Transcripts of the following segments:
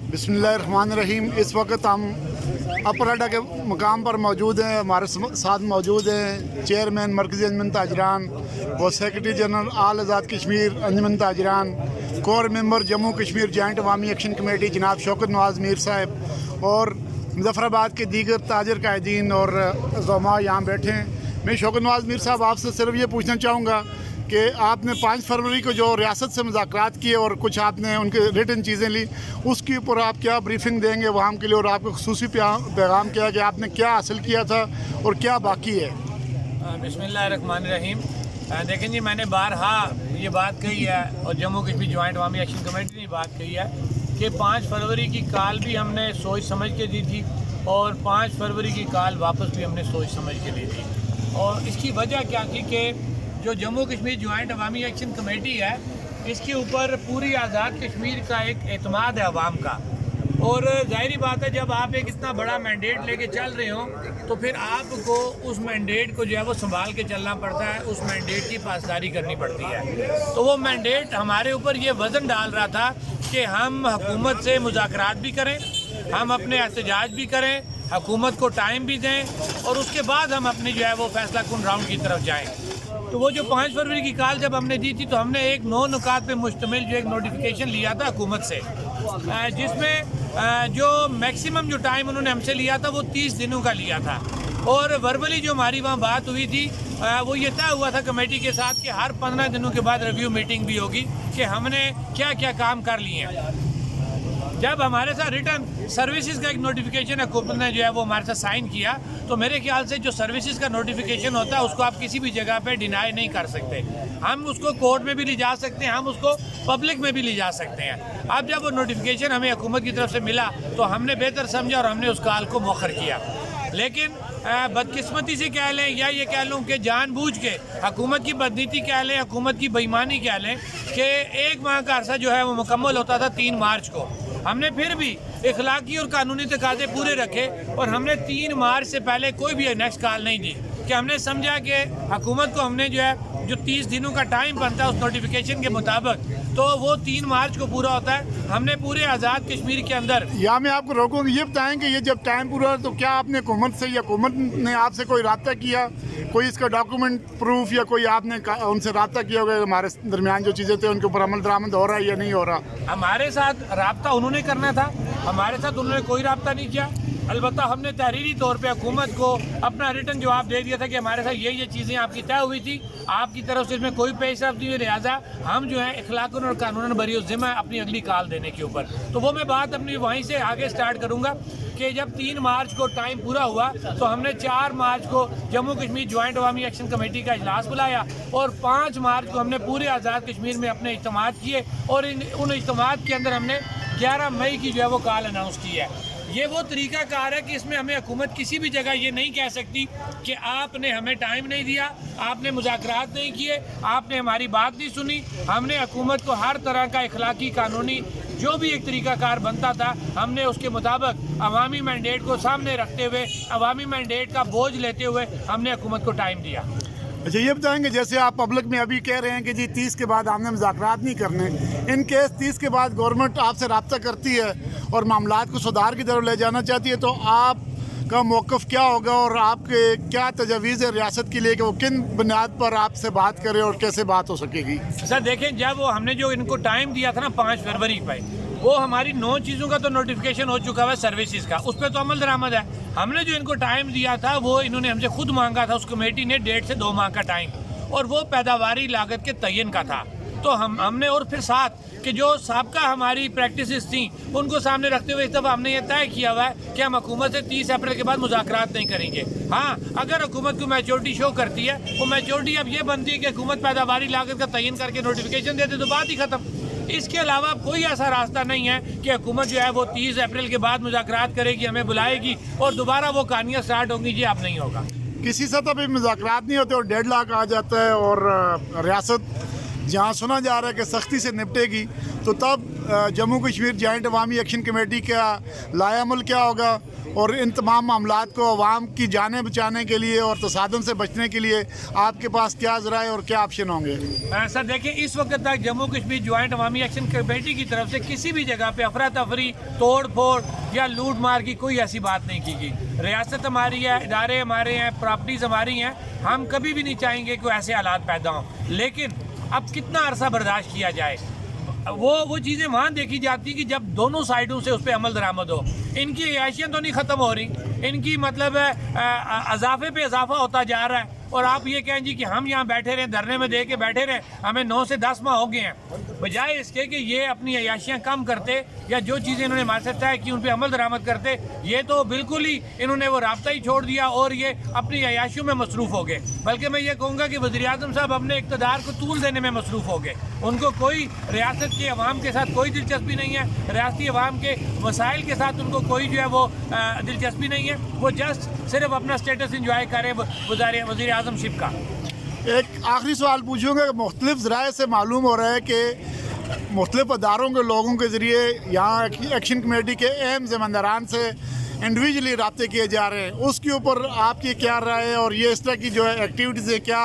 बिस्मिल्लाहिर्रहमानिर्रहीम। इस वक्त हम अपर अड्डा के मकाम पर मौजूद हैं। हमारे साथ मौजूद हैं चेयरमैन मरकज़ी अंजुमन ताजरान और secretary general all Azad Kashmir Anjuman Tajiran, core member Jammu Kashmir joint Awami action committee जनाब शौकत नवाज़ मीर साहब और मुज़फ़्फ़राबाद के दीगर ताजर कायदीन और ज़ुमा यहाँ बैठे हैं। मैं शौकत नवाज़ मीर साहब आपसे सिर्फ ये पूछना चाहूँगा कि आपने 5 फरवरी को जो रियासत से मुज़ाकरात किए और कुछ आपने उनके रिटन चीज़ें ली, उसके ऊपर आप क्या ब्रीफिंग देंगे वहाँ के लिए, और आपको खुसूसी पैगाम क्या है कि आपने क्या हासिल किया था और क्या बाकी है? बिस्मिल्लाहिर्रहमानिर्रहीम। देखें जी, मैंने बारहा ये बात कही है और Jammu Kashmir joint Awami action committee ने बात कही है कि 5 फरवरी की कॉल भी हमने सोच समझ के दी थी और 5 फरवरी की कॉल वापस भी हमने सोच समझ के दी थी। और इसकी वजह क्या थी कि जो Jammu Kashmir joint Awami action committee है, इसके ऊपर पूरी आज़ाद कश्मीर का एक एतमाद है अवाम का। और ज़ाहिरी बात है, जब आप एक इतना बड़ा मैंडेट लेके चल रहे हो तो फिर आपको उस मैंडेट को जो है वो संभाल के चलना पड़ता है, उस मैंडेट की पासदारी करनी पड़ती है। तो वो मैंडेट हमारे ऊपर ये वज़न डाल रहा था कि हम हुकूमत से मुज़ाकरात भी करें, हम अपने एहतजाज भी करें, हुकूमत को टाइम भी दें और उसके बाद हम अपनी जो है वो फैसला कुन राउंड की तरफ जाएँ। तो वो जो 5 फरवरी की कॉल जब हमने दी थी तो हमने एक 9 नुकात पे मुश्तमिल जो एक नोटिफिकेशन लिया था हुकूमत से, जिसमें जो मैक्सिमम जो टाइम उन्होंने हमसे लिया था वो 30 दिनों का लिया था। और वर्बली जो हमारी वहाँ बात हुई थी वो ये तय हुआ था कमेटी के साथ कि हर 15 दिनों के बाद रिव्यू मीटिंग भी होगी कि हमने क्या क्या काम कर लिए हैं। जब हमारे साथ रिटर्न सर्विसेज का एक नोटिफिकेशन हुकूमत ने जो है वो हमारे साथ साइन किया, तो मेरे ख्याल से जो सर्विसेज का नोटिफिकेशन होता है उसको आप किसी भी जगह पे डिनाई नहीं कर सकते। हम उसको कोर्ट में भी ले जा सकते हैं, हम उसको पब्लिक में भी ले जा सकते हैं। अब जब वो नोटिफिकेशन हमें हुकूमत की तरफ से मिला तो हमने बेहतर समझा और हमने उस कॉल को मौखर किया। लेकिन बदकिस्मती से कह लें या ये कह लूँ कि जानबूझ के हुकूमत की बदनीति कह लें, हुकूमत की बेईमानी कह लें कि 1 माह का अरसा जो है वो मुकम्मल होता था 3 मार्च को। हमने फिर भी इखलाकी और कानूनी तकाज़े पूरे रखे और हमने 3 मार्च से पहले कोई भी नेक्स्ट कॉल नहीं दी कि हमने समझा कि हुकूमत को हमने जो है जो 30 दिनों का टाइम बनता है उस नोटिफिकेशन के मुताबिक, तो वो 3 मार्च को पूरा होता है। हमने पूरे आज़ाद कश्मीर के अंदर या मैं आपको रोकूँगा, ये बताएं कि ये जब टाइम पूरा तो क्या आपने हुकूमत से या हुकूमत ने आपसे कोई रब्ता किया, कोई इसका डॉक्यूमेंट प्रूफ या कोई आपने उनसे रब्ता किया होगा हमारे दरमियान जो चीज़ें थे उनके ऊपर अमल दरामद हो रहा है या नहीं हो रहा? हमारे साथ रब्ता उन्होंने करना था, हमारे साथ उन्होंने कोई रब्ता नहीं किया। अलबत्ता हमने तहरीरी तौर पे हुकूमत को अपना रिटर्न जवाब दे दिया था कि हमारे साथ ये चीज़ें आपकी तय हुई थी, आपकी तरफ से इसमें कोई पेशरफ्त नहीं हुई, लिहाजा हम जो है इखलाकन और कानूनन बरी ज़िम्मा अपनी अगली कॉल देने के ऊपर। तो वो मैं बात अपनी वहीं से आगे स्टार्ट करूँगा कि जब 3 मार्च को टाइम पूरा हुआ तो हमने 4 मार्च को Jammu Kashmir joint Awami action committee का इजलास बुलाया और 5 मार्च को हमने पूरे आज़ाद कश्मीर में अपने इज्तिमात किए और उन इज्तिमात के अंदर हमने 11 मई की जो है वो कॉल अनाउंस की है। ये वो तरीका कार है कि इसमें हमें हुकूमत किसी भी जगह ये नहीं कह सकती कि आपने हमें टाइम नहीं दिया, आपने मुज़ाकरात नहीं किए, आपने हमारी बात नहीं सुनी। हमने हुकूमत को हर तरह का इखलाकी कानूनी जो भी एक तरीका कार बनता था हमने उसके मुताबिक अवामी मैंडेट को सामने रखते हुए, अवामी मैंडेट का बोझ लेते हुए हमने हुकूमत को टाइम दिया। अच्छा, ये बताएंगे जैसे आप पब्लिक में अभी कह रहे हैं कि जी 30 के बाद हमने मुज़ाकरात नहीं करने, इन केस 30 के बाद गवर्नमेंट आपसे रब्ता करती है और मामलात को सुधार की तरफ ले जाना चाहती है, तो आपका मौक़िफ़ क्या होगा और आपके क्या तजवीज़ है रियासत के लिए कि वो किन बुनियाद पर आपसे बात करें और कैसे बात हो सकेगी? सर देखें, जब वो हमने जो इनको टाइम दिया था ना 5 फरवरी पे, वो हमारी 9 चीज़ों का तो नोटिफिकेशन हो चुका है सर्विसेज का, उस पर तो अमल दरामद है। हमने जो इनको टाइम दिया था वो इन्होंने हमसे खुद मांगा था, उस कमेटी ने 1.5 से 2 माह का टाइम, और वो पैदावारी लागत के तयन का था। तो हमने और फिर साथ कि जो साबका हमारी प्रैक्टिसेस थी उनको सामने रखते हुए इस दफ़ा हमने ये तय किया हुआ है कि हम हुकूमत से 30 अप्रैल के बाद मुज़ाकरात नहीं करेंगे। हाँ, अगर हुकूमत को मैच्योरिटी शो करती है, वो मैच्योरिटी अब ये बनती है कि हुकूमत पैदावारी लागत का तयन करके नोटिफिकेशन देते तो बात ही ख़त्म। इसके अलावा कोई ऐसा रास्ता नहीं है कि हुकूमत जो है वो 30 अप्रैल के बाद मुज़ाकरात करेगी, हमें बुलाएगी और दोबारा वो कहानियाँ स्टार्ट होंगी। जी, आप नहीं होगा। किसी सतह पर मुज़ाकरात नहीं होते और डेडलॉक आ जाता है और रियासत जहाँ सुना जा रहा है कि सख्ती से निपटेगी, तो तब Jammu Kashmir joint Awami action committee का लायामल क्या होगा और इन तमाम मामलात को अवाम की जानें बचाने के लिए और तसादम से बचने के लिए आपके पास क्या ज़राए और क्या ऑप्शन होंगे? सर देखिए, इस वक्त तक जम्मू कश्मीर ज्वाइंट अवामी एक्शन कमेटी की तरफ से किसी भी जगह पे अफरा तफरी, तोड़ फोड़ या लूट मार की कोई ऐसी बात नहीं की गई। रियासत हमारी है, इदारे हमारे हैं, प्रॉपर्टीज़ हमारी हैं, हम कभी भी नहीं चाहेंगे कि ऐसे हालात पैदा हों। लेकिन अब कितना अरसा बर्दाश्त किया जाए? वो चीज़ें वहाँ देखी जाती कि जब दोनों साइडों से उस पर अमल दरामद हो। इनकी अयाशियाँ तो नहीं ख़त्म हो रही, इनकी मतलब अजाफे पे इजाफा होता जा रहा है। और आप ये कहें जी कि हम यहाँ बैठे रहें, धरने में दे के बैठे रहें, हमें 9 से 10 माह हो गए हैं, बजाय इसके कि ये अपनी अयाशियाँ कम करते या जो चीज़ें इन्होंने हमारे साथ तय की उन पर अमल दरामद करते। ये तो बिल्कुल ही इन्होंने वो राब्ता ही छोड़ दिया और ये अपनी अयाशियों में मसरूफ़ हो गए। बल्कि मैं ये कहूँगा कि वज़ीर आज़म साहब अपने इक़्तिदार को तूल देने में मसरूफ़ हो गए। उनको कोई रियासत के अवाम के साथ कोई दिलचस्पी नहीं है, रियासती अवाम के वसाइल के साथ उनको कोई जो है वो दिलचस्पी नहीं है। वो जस्ट सिर्फ अपना स्टेटस इंजॉय करें वज़ीर आज़म शिप का। एक आखिरी सवाल पूछूंगा कि मुख्तलिफ ज़राए से मालूम हो रहा है कि मुख्तलिफ अदारों के लोगों के ज़रिए यहाँ एक्शन कमेटी के अहम ज़िम्मेदारान से इंडिविजुअली रब्ते किए जा रहे हैं, उसके ऊपर आपकी क्या राय है? और ये इस तरह की जो है एक्टिविटीज़ है, क्या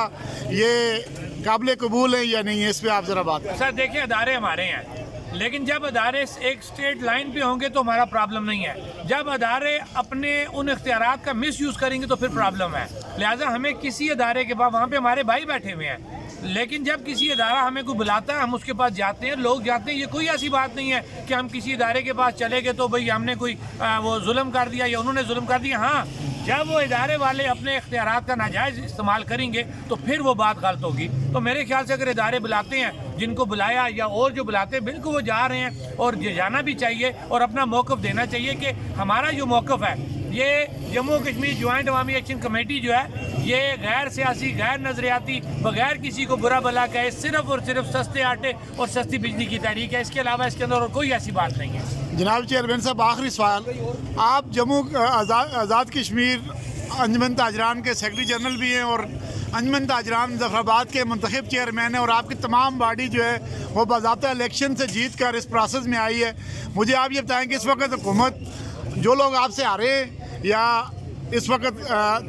ये काबिल कबूल है या नहीं है? इस पर आप ज़रा बात करें। सर देखिए, अदारे हमारे हैं, लेकिन जब अदारे एक स्ट्रेट लाइन पे होंगे तो हमारा प्रॉब्लम नहीं है। जब अदारे अपने उन इख्तियारात का मिस यूज़ करेंगे तो फिर प्रॉब्लम है। लिहाजा हमें किसी अदारे के पास, वहाँ पे हमारे भाई बैठे हुए हैं, लेकिन जब किसी अदारा हमें कोई बुलाता है हम उसके पास जाते हैं, लोग जाते हैं। ये कोई ऐसी बात नहीं है कि हम किसी अदारे के पास चले गए तो भाई हमने कोई वो जुल्म कर दिया या उन्होंने जुल्म कर दिया। हाँ, जब वो इदारे वाले अपने इख्तियारात का नाजायज़ इस्तेमाल करेंगे तो फिर वो बात गलत होगी। तो मेरे ख्याल से अगर इदारे बुलाते हैं, जिनको बुलाया या और जो बुलाते हैं, बिल्कुल वो जा रहे हैं और ये जाना भी चाहिए और अपना मौक़िफ़ देना चाहिए कि हमारा जो मौक़िफ़ है, ये जम्मू कश्मीर ज्वाइंट अवामी एक्शन कमेटी जो है, ये गैर सियासी, गैर नज़रियाती, बगैर किसी को बुरा भला कहे, सिर्फ़ और सिर्फ सस्ते आटे और सस्ती बिजली की तहरीक है। इसके अलावा इसके अंदर और कोई ऐसी बात नहीं है। जनाब चेयरमैन साहब, आखिरी सवाल, आप जम्मू आज़ाद कश्मीर अंजुमन ताजरान के सेक्रेटरी जनरल भी हैं और अंजुमन ताजरान मुज़फ़्फ़राबाद के मुंतखब चेयरमैन हैं और आपकी तमाम बॉडी जो है वो बाज़ाब्ता इलेक्शन से जीत कर इस प्रोसेस में आई है। मुझे आप ये बताएँ कि इस वक्त हुकूमत, जो लोग आपसे आ रहे हैं या इस वक्त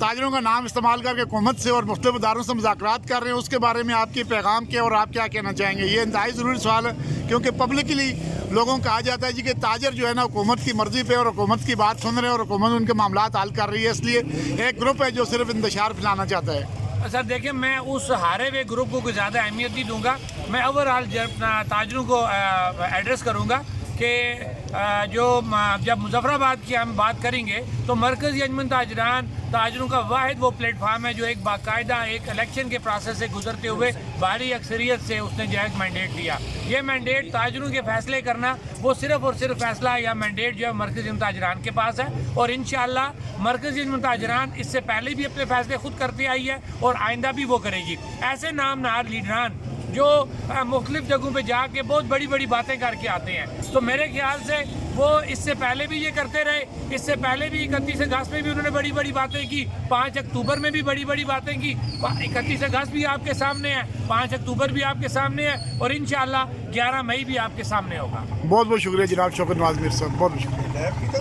ताजरों का नाम इस्तेमाल करके हुकूमत से और मुख्तलिफ इदारों से मुज़ाकरात कर रहे हैं, उसके बारे में आपके पैगाम क्या और आप क्या कहना चाहेंगे? ये इंतहाई ज़रूरी सवाल है, क्योंकि पब्लिकली लोगों को कहा जाता है जी कि ताजर जो है ना हुकूमत की मर्ज़ी पे और हुकूमत की बात सुन रहे हैं और हुकूमत उनके मामलात हल कर रही है, इसलिए एक ग्रुप है जो सिर्फ इंतशार फैलाना चाहता है। सर देखिए, मैं उस हारे हुए ग्रुप को कोई ज़्यादा अहमियत नहीं दूंगा। मैं ओवरऑल ताजरों को एड्रेस करूंगा कि जब मुज़फ़्फ़राबाद की हम बात करेंगे तो मरकज़ी अंजुमन ताजरों का वाहिद वो प्लेटफार्म है जो एक बाकायदा एक इलेक्शन के प्रोसेस से गुजरते हुए भारी अक्सरियत से उसने जायज़ मैंडेट लिया। ये मैंडेट ताजरों के फैसले करना, वो सिर्फ़ और सिर्फ फैसला या मैंडेट जो है मरकज़ी अंजुमन ताजरान के पास है। और इंशाअल्लाह मरकज़ी अंजुमन ताजरान इससे पहले भी अपने फैसले खुद करती आई है और आइंदा भी वो करेगी। ऐसे नाम नहार लीडरान जो मुख्तलिफ जगहों पे जाके बहुत बड़ी बड़ी बातें करके आते हैं, तो मेरे ख्याल से वो इससे पहले भी ये करते रहे। इससे पहले भी 31 अगस्त में भी उन्होंने बड़ी बड़ी बातें की, 5 अक्टूबर में भी बड़ी बड़ी बातें की। 31 अगस्त भी आपके सामने है, 5 अक्टूबर भी आपके सामने है और इंशाअल्लाह 11 मई भी आपके सामने होगा। बहुत बहुत शुक्रिया जनाब शौकत नवाज़ मीर साहब, बहुत शुक्रिया।